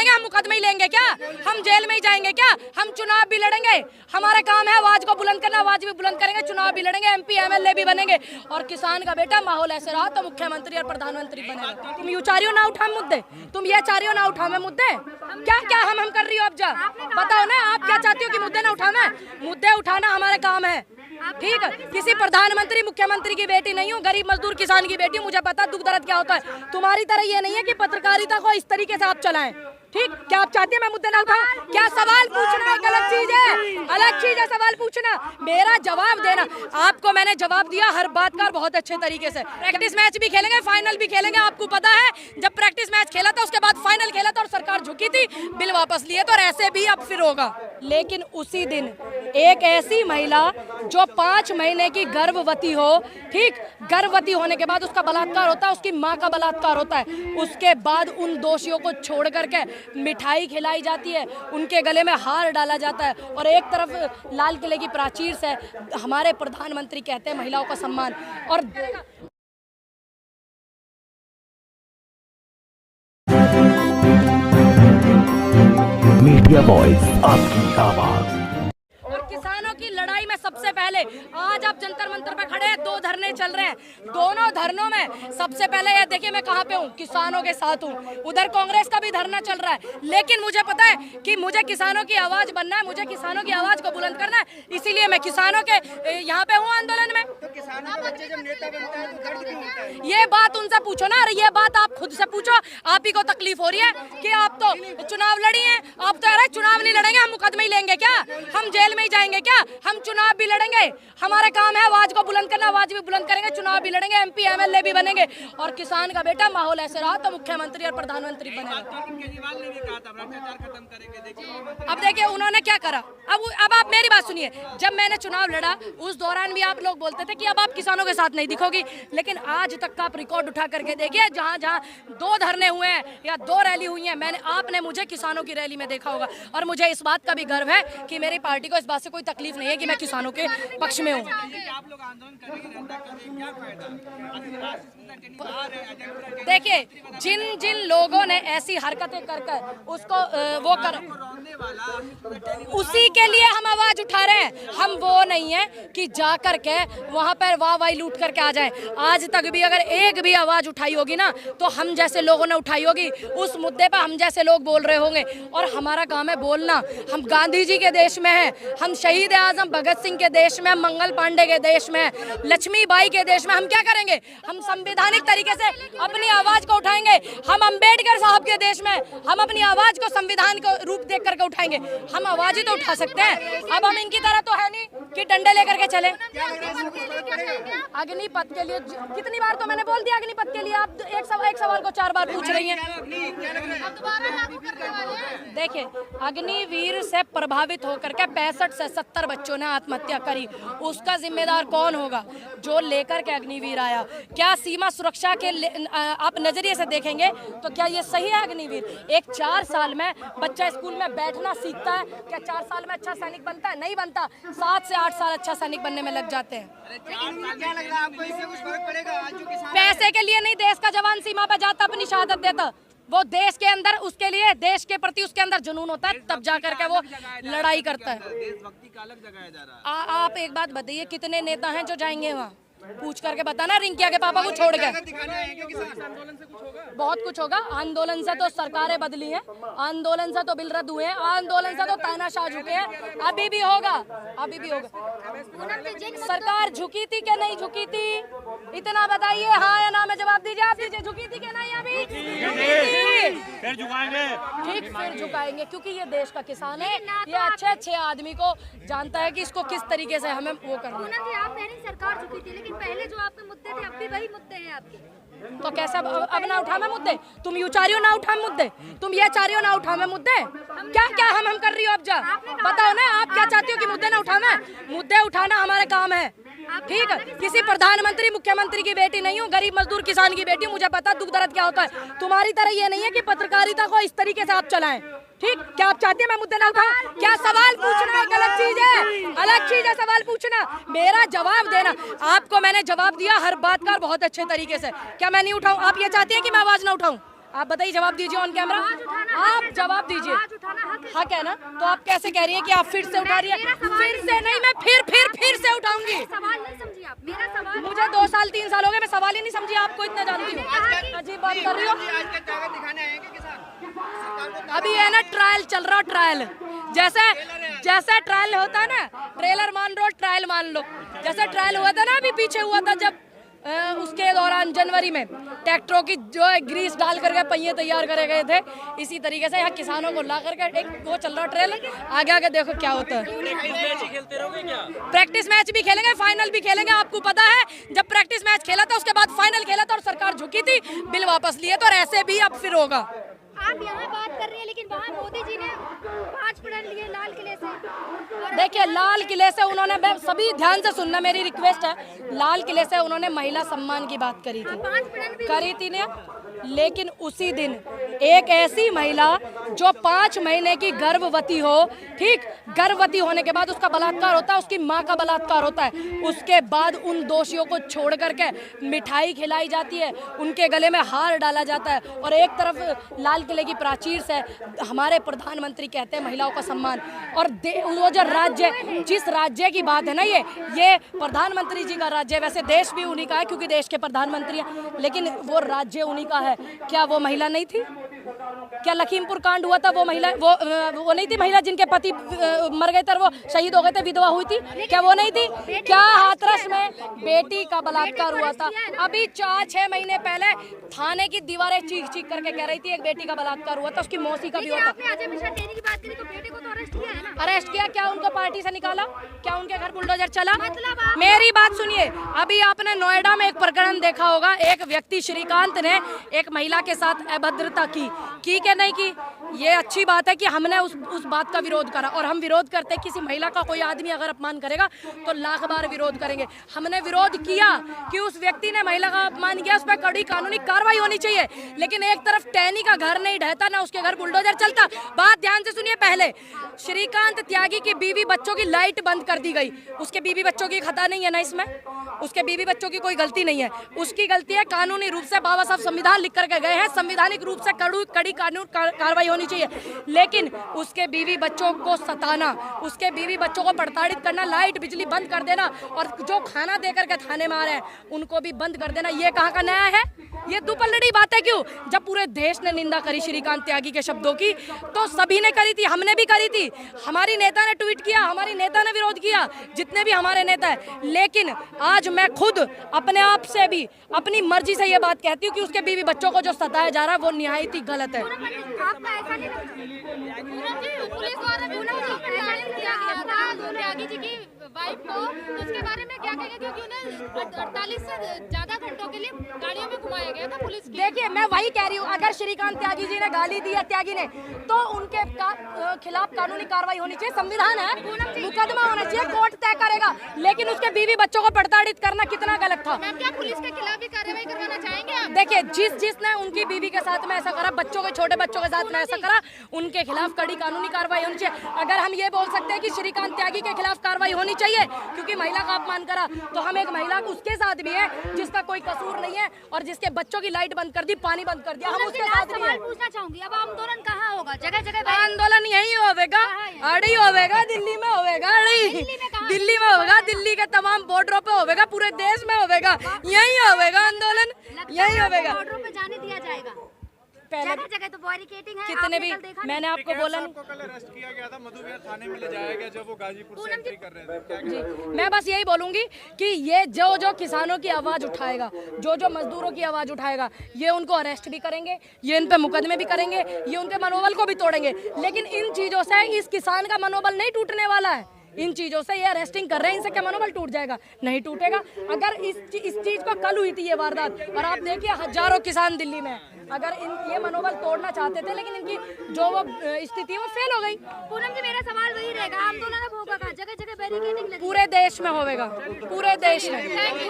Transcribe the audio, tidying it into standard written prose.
हम मुकदमे ही लेंगे क्या? हम जेल में ही जाएंगे क्या? हम चुनाव भी लड़ेंगे। हमारा काम है आवाज को बुलंद करना, आवाज भी बुलंद करेंगे, चुनाव भी लड़ेंगे, MP MLA भी बनेंगे। और किसान का बेटा माहौल ऐसे रहा तो मुख्यमंत्री और प्रधानमंत्री बनेगा। तुम यूँ चाह रही हो ना उठाए मुद्दे, तुम ये चाह रही हो ना उठावे मुद्दे। क्या क्या हम कर रही हो? अब जा बताओ ना, आप क्या चाहती हो कि मुद्दे ना उठावे? मुद्दे उठाना हमारा काम है, ठीक है? किसी प्रधानमंत्री मुख्यमंत्री की बेटी नहीं हूँ, गरीब मजदूर किसान की बेटी हूँ। मुझे पता दुख दर्द क्या होता है। तुम्हारी तरह ये नहीं है कि पत्रकारिता को इस तरीके से आप चलाएं, ठीक? क्या आप चाहते हैं मैं मुद्दे ना उठाऊं? क्या सवाल पूछना एक अलग चीज है, अलग चीज है सवाल पूछना, मेरा जवाब देना। आपको मैंने जवाब दिया हर बात का बहुत अच्छे तरीके से। प्रैक्टिस मैच भी खेलेंगे, फाइनल भी खेलेंगे। आपको पता है जब प्रैक्टिस मैच खेला था उसके बाद फाइनल खेला था और सरकार झुकी थी, बिल वापस लिए तो, और ऐसे भी अब फिर होगा। लेकिन उसी दिन एक ऐसी महिला जो 5 महीने की गर्भवती हो, ठीक, गर्भवती होने के बाद उसका बलात्कार होता है, उसकी माँ का बलात्कार होता है, उसके बाद उन दोषियों को छोड़ करके मिठाई खिलाई जाती है, उनके गले में हार डाला जाता है, और एक तरफ लाल किले की प्राचीर से हमारे प्रधानमंत्री कहते हैं महिलाओं का सम्मान। और मीडिया वॉइस, आपकी आवाज। किसानों की लड़ाई में सबसे पहले आज आप जंतर मंतर पे खड़े हैं, 2 धरने चल रहे हैं। दोनों धरनों में सबसे पहले ये देखिए मैं कहाँ पे हूँ, किसानों के साथ हूँ। उधर कांग्रेस का भी धरना चल रहा है, लेकिन मुझे पता है कि मुझे किसानों की आवाज बनना है, मुझे किसानों की आवाज को बुलंद करना है, इसीलिए मैं किसानों के यहाँ पे हूँ आंदोलन में। तो किसानों का बच्चे जब नेता बनता है तो दर्द क्यों होता है? ये बात उनसे पूछो ना, अरे ये बात आप खुद से पूछो। आप ही को तकलीफ हो रही है कि आप तो चुनाव लड़ी हैं, आप तो अरे चुनाव नहीं लड़ेंगे, हम मुकदमे ही लेंगे क्या? हम जेल में ही जाएंगे क्या? हम चुनाव भी लड़ेंगे। हमारा काम है आवाज को बुलंद करना, आवाज भी बुलंद करेंगे, चुनाव भी लड़ेंगे, MP MLA भी बनेंगे। और किसान का बेटा माहौल ऐसे रहा तो मुख्यमंत्री और प्रधानमंत्री बनेगा। अब देखिए उन्होंने क्या करा। अब आप मेरी बात सुनिए, जब मैंने चुनाव लड़ा उस दौरान भी आप लोग बोलते थे कि अब आप किसानों के साथ नहीं दिखोगी, लेकिन आज तक का आप रिकॉर्ड उठा करके देखिए, जहाँ जहाँ 2 धरने हुए हैं या 2 रैली हुई है, आपने मुझे किसानों की रैली में देखा होगा। और मुझे इस बात का भी गर्व है कि मेरी पार्टी को इस बात से कोई तकलीफ नहीं है कि मैं किसानों के पक्ष में हूँ। देखिए जिन जिन लोगों ने ऐसी हरकतें कर उसको वो कर, उसी के लिए हम आवाज उठा रहे हैं। हम वो नहीं है कि जा करके वहां पर वाह लूट करके आ जाए। आज तक भी अगर एक भी आवाज उठाई होगी ना तो हम जैसे लोगों ने उठाई होगी, उस मुद्दे पर हम जैसे लोग बोल रहे होंगे। और हमारा काम है बोलना। हम गांधी जी के देश में हैं, हम शहीद आजम भगत सिंह के देश में, मंगल पांडे के देश में, लक्ष्मीबाई के देश में। हम क्या करेंगे? हम संवैधानिक तरीके से अपनी आवाज को उठाएंगे। हम अंबेडकर साहब के देश में हम अपनी आवाज को संविधान को रूप देख करके उठाएंगे। हम आवाज ही तो उठा सकते हैं। अब हम इनकी तरह तो है नहीं कि डंडे लेकर के चले। अग्निपथ के लिए कितनी बार तो मैंने बोल दिया, अग्निपथ के लिए आप एक सवाल को 4 बार पूछ रही हैं। देखिए अग्निवीर से प्रभावित होकर के 65 से 70 बच्चों ने आत्महत्या करी। उसका जिम्मेदार कौन होगा? जो लेकर के अग्निवीर आया। क्या सीमा सुरक्षा के आप नजरिए से देखेंगे तो क्या ये सही है? अग्निवीर एक 4 साल में बच्चा स्कूल में बैठना सीखता है, क्या 4 साल में अच्छा सैनिक बनता है? नहीं बनता। 7 से 8 साल अच्छा सैनिक बनने में लग जाते हैं। क्या लग रहा है आपको, इससे कुछ फर्क पड़ेगा? आज जो किसान पैसे के लिए नहीं देश का जवान सीमा पर जाता, अपनी शहादत देता, वो देश के अंदर उसके लिए, देश के प्रति उसके अंदर जुनून होता है, तब जा करके वो लड़ाई करता है। देशभक्ति का अलग जगाया जा रहा है। आप एक बात बताइए, कितने नेता हैं जो जाएंगे वहाँ? पूछ करके बताना। रिंकिया के पापा को छोड़ के बहुत कुछ होगा। आंदोलन से तो सरकारें बदली हैं, आंदोलन से तो बिल रद्द हुए हैं, आंदोलन से तो तानाशाह झुके हैं। अभी भी होगा, अभी भी होगा। सरकार झुकी थी कि नहीं झुकी थी? इतना बताइए, हाँ या ना में जवाब दीजिए। आप दीजिए, झुकी थी कि नहीं? अभी फिर झुकाएंगे, ठीक, फिर झुकाएंगे, क्योंकि ये देश का किसान है। ये अच्छे आदमी को जानता है कि इसको किस तरीके से हमें वो करना है। आप सरकार झुकी थी, लेकिन पहले जो आपके मुद्दे थे अब भी वही मुद्दे हैं आपके। तो कैसे अब ना उठा मैं मुद्दे? तुम यूँ चाह रही हो ना उठा मुद्दे, तुम ये चाह रही हो ना उठा मैं मुद्दे। क्या क्या हम कर रही हो? अब जा बताओ ना, आप क्या चाहती हो कि मुद्दे ना उठा मैं? मुद्दे उठाना हमारा काम है, ठीक है? किसी प्रधानमंत्री मुख्यमंत्री की बेटी नहीं हूँ, गरीब मजदूर किसान की बेटी हूँ। मुझे पता दुख दर्द क्या होता है। तुम्हारी तरह ये नहीं है कि पत्रकारिता को इस तरीके से आप चलाएं, ठीक? क्या आप चाहते हैं मैं मुद्दे ना उठाऊं? क्या सवाल पूछना एक अलग चीज है, अलग चीज है सवाल पूछना, मेरा जवाब देना। आपको मैंने जवाब दिया हर बात का बहुत अच्छे तरीके से। क्या मैं नहीं उठाऊं? आप ये चाहते हैं कि मैं आवाज ना उठाऊं? आप बताइए, जवाब दीजिए ऑन कैमरा, आप जवाब दीजिए। हक है ना, तो आप कैसे कह रही हैं कि आप फिर से उठा रही है? फिर से नहीं, मैं फिर से उठाऊंगी। सवाल नहीं समझी आप, मेरा सवाल मुझे 2 साल 3 साल हो गए, मैं सवाल ही नहीं समझी, आपको इतना जानती हूँ। अजीब बात कर रही हो। आज के ताकत दिखाने आएंगे किसान सरकार को। अभी है ना ट्रायल चल रहा, ट्रायल जैसे ट्रायल होता है ना, ट्रेलर मान लो, ट्रायल मान लो। जैसे ट्रायल हुआ था ना, अभी पीछे हुआ था जब उसके दौरान जनवरी में ट्रैक्टरों की जो है ग्रीस डाल करके पहिए तैयार करे गए थे, इसी तरीके से यहाँ किसानों को ला करके एक वो चल रहा ट्रेल। आगे आगे देखो क्या होता है। प्रैक्टिस मैच भी खेलेंगे, फाइनल भी खेलेंगे। आपको पता है जब प्रैक्टिस मैच खेला था उसके बाद फाइनल खेला था और सरकार झुकी थी, बिल वापस लिए, तो ऐसे भी अब फिर होगा। आप यहाँ बात कर रही हैं, लेकिन वहाँ मोदी जी ने 5 प्रण लिए लाल किले से। देखिए, लाल किले से उन्होंने, सभी ध्यान से सुनना, मेरी रिक्वेस्ट है, लाल किले से उन्होंने महिला सम्मान की बात करी थी ना, लेकिन उसी दिन एक ऐसी महिला जो 5 महीने की गर्भवती हो, ठीक, गर्भवती होने के बाद उसका बलात्कार होता है, उसकी माँ का बलात्कार होता है, उसके बाद उन दोषियों को छोड़ करके मिठाई खिलाई जाती है, उनके गले में हार डाला जाता है, और एक तरफ लाल किले की प्राचीर से हमारे प्रधानमंत्री कहते हैं महिलाओं का सम्मान। और वो जो राज्य, जिस राज्य की बात है ना, ये प्रधानमंत्री जी का राज्य है, वैसे देश भी उन्हीं का है क्योंकि देश के प्रधानमंत्री हैं, लेकिन वो राज्य उन्हीं का है। क्या वो महिला नहीं थी? क्या लखीमपुर कांड हुआ था, वो महिला वो नहीं थी महिला जिनके पति मर गए थे, वो शहीद हो गए थे, विधवा हुई थी? क्या वो नहीं थी? क्या हाथरस में बेटी का बलात्कार हुआ था? अभी 4-6 महीने पहले थाने की दीवारें चीख चीख करके कह रही थी एक बेटी का बलात्कार हुआ था, उसकी मौसी का भी हुआ था। आपने अजय मिश्रा टेरी की बात करी तो बेटे को तो अरेस्ट किया है ना? अरेस्ट किया, क्या उनको पार्टी से निकाला? क्या उनके घर बुलडोजर चला? मेरी बात सुनिए, अभी आपने नोएडा में एक प्रकरण देखा होगा, एक व्यक्ति श्रीकांत ने एक महिला के साथ अभद्रता की क्या नहीं की? ये अच्छी बात है कि हमने उस बात का विरोध करा, और हम विरोध करते हैं, किसी महिला का कोई आदमी अगर अपमान करेगा तो लाख बार विरोध करेंगे। हमने विरोध किया कि उस व्यक्ति ने महिला का अपमान किया, उस पर कड़ी कानूनी कार्रवाई होनी चाहिए, लेकिन एक तरफ टैनी का घर नहीं ढहता, ना उसके घर बुलडोजर चलता। बात ध्यान से सुनिए, पहले श्रीकांत त्यागी की बीवी बच्चों की लाइट बंद कर दी गई, उसके बीवी बच्चों की खता नहीं है ना इसमें, उसके बीवी बच्चों की कोई गलती नहीं है, उसकी गलती है कानूनी रूप से बाबा साहब संविधान लिख करके गए हैं, संवैधानिक रूप से कड़ी कानून कार्रवाई होनी चाहिए, लेकिन उसके बीवी बच्चों को सताना, उसके बीवी बच्चों को प्रताड़ित करना, लाइट बिजली बंद कर देना, और जो खाना दे करके थाने में आ रहे हैं उनको भी बंद कर देना, ये कहाँ का नया है? ये दुपल्लड़ी बात है क्यों? जब पूरे देश ने निंदा करी श्रीकांत त्यागी के शब्दों की, तो सभी ने करी थी, हमने भी करी थी, हमारी नेता ने ट्वीट किया, हमारी नेता ने विरोध किया, जितने भी हमारे नेता है, लेकिन आज मैं खुद अपने आप से भी अपनी मर्जी से ये बात कहती हूँ कि उसके बीवी बच्चों को जो सताया जा रहा है वो निहायत ही गलत है। आपका ऐसा नहीं पुलिस द्वारा त्यागी जी की वाइफ को, तो उसके बारे में क्या कहेंगे? क्योंकि उन्हें 48 से ज्यादा घंटों के लिए गाड़ियों में घुमाया गया था पुलिस की। देखिए, मैं वही कह रही हूँ, अगर श्रीकांत त्यागी जी ने गाली दी है त्यागी ने, तो उनके खिलाफ कानूनी कार्रवाई होनी चाहिए, संविधान है, मुकदमा होना चाहिए, कोर्ट तय करेगा, लेकिन उसके बीवी बच्चों को प्रताड़ित करना कितना गलत था। मैम, क्या पुलिस के खिलाफ भी कार्रवाई करवाना चाहेंगे आप? देखिए, जिसने उनकी बीवी के साथ में ऐसा करा, बच्चों के, छोटे बच्चों के साथ में ऐसा करा, उनके खिलाफ कड़ी कानूनी कार्रवाई होनी चाहिए। अगर हम ये बोल सकते हैं कि श्रीकांत त्यागी के खिलाफ कार्रवाई होनी चाहिए क्योंकि महिला का अपमान करा, तो हम एक महिला उसके साथ भी है जिसका कोई कसूर नहीं है और जिसके बच्चों की लाइट बंद कर दी, पानी बंद कर दिया, हम उसके साथ भी है। पूछना चाहूंगी, अब आंदोलन कहाँ होगा? जगह जगह आंदोलन यही होगा, अड़ी होगा, दिल्ली में होगा, अड़ी दिल्ली में होगा, दिल्ली के तमाम बॉर्डरों पे होगा, पूरे देश में होगा, यही होगा आंदोलन, यही होगा। बॉर्डरों पे जाने दिया जाएगा? पहले जगह जगह तो बैरिकेडिंग है, कितने भी, मैंने आपको बोला नहीं, कल अरेस्ट किया गया था, मधुविहार थाने में ले जाया गया जब वो गाजीपुर से एंट्री कर रहे थे। जी, मैं बस यही बोलूंगी कि ये जो किसानों की आवाज उठाएगा, जो मजदूरों की आवाज उठाएगा, ये उनको अरेस्ट भी करेंगे, ये इन पे मुकदमे भी करेंगे, ये उनके मनोबल को भी तोड़ेंगे, लेकिन इन चीजों से इस किसान का मनोबल नहीं टूटने वाला है। इन चीजों से ये अरेस्टिंग कर रहे हैं, इनसे क्या मनोबल टूट जाएगा? नहीं टूटेगा। अगर इस चीज को कल हुई थी ये वारदात, और आप देखिए हजारों किसान दिल्ली में, अगर ये मनोबल तोड़ना चाहते थे, लेकिन इनकी जो वो स्थिति है वो फेल हो गई। पूनम जी, मेरा सवाल वही रहेगा, आंदोलन अब होगा कहाँ? जगह जगह बैरिकेडिंग लगी, पूरे देश में होगा, पूरे देश में। Thank you.